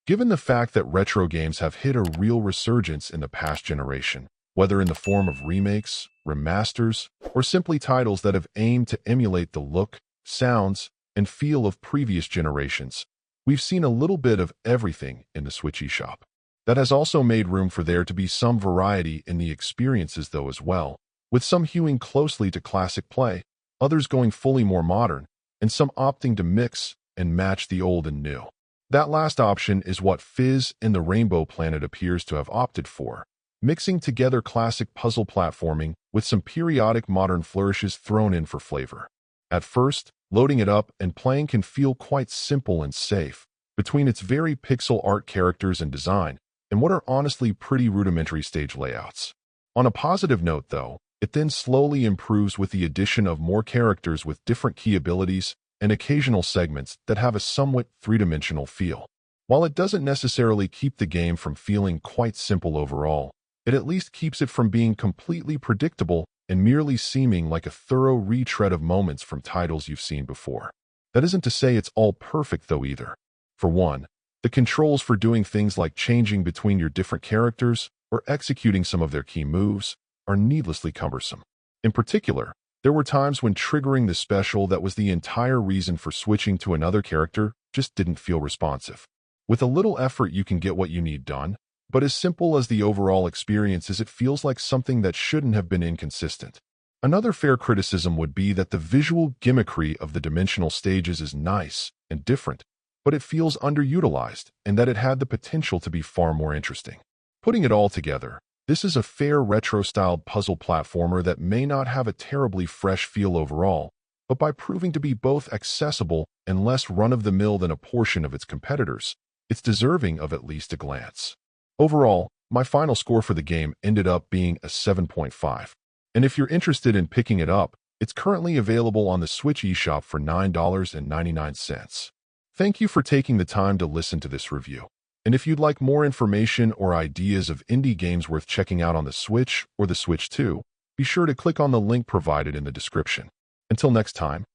Given the fact that retro games have hit a real resurgence in the past generation, whether in the form of remakes, remasters, or simply titles that have aimed to emulate the look, sounds, and feel of previous generations, we've seen a little bit of everything in the Switch eShop. That has also made room for there to be some variety in the experiences though as well, with some hewing closely to classic play, others going fully more modern, and some opting to mix and match the old and new. That last option is what Fizz in the Rainbow Planet appears to have opted for, mixing together classic puzzle platforming with some periodic modern flourishes thrown in for flavor. At first, loading it up and playing can feel quite simple and safe, between its very pixel art characters and design, and what are honestly pretty rudimentary stage layouts. On a positive note, though, it then slowly improves with the addition of more characters with different key abilities and occasional segments that have a somewhat three-dimensional feel. While it doesn't necessarily keep the game from feeling quite simple overall, it at least keeps it from being completely predictable and merely seeming like a thorough retread of moments from titles you've seen before. That isn't to say it's all perfect though either. For one, the controls for doing things like changing between your different characters or executing some of their key moves are needlessly cumbersome. In particular, there were times when triggering the special that was the entire reason for switching to another character just didn't feel responsive. With a little effort you can get what you need done, but as simple as the overall experience is, it feels like something that shouldn't have been inconsistent. Another fair criticism would be that the visual gimmickry of the dimensional stages is nice and different, but it feels underutilized and that it had the potential to be far more interesting. Putting it all together, this is a fair retro-styled puzzle platformer that may not have a terribly fresh feel overall, but by proving to be both accessible and less run-of-the-mill than a portion of its competitors, it's deserving of at least a glance. Overall, my final score for the game ended up being a 7.5. And if you're interested in picking it up, it's currently available on the Switch eShop for $9.99. Thank you for taking the time to listen to this review. And if you'd like more information or ideas of indie games worth checking out on the Switch or the Switch 2, be sure to click on the link provided in the description. Until next time,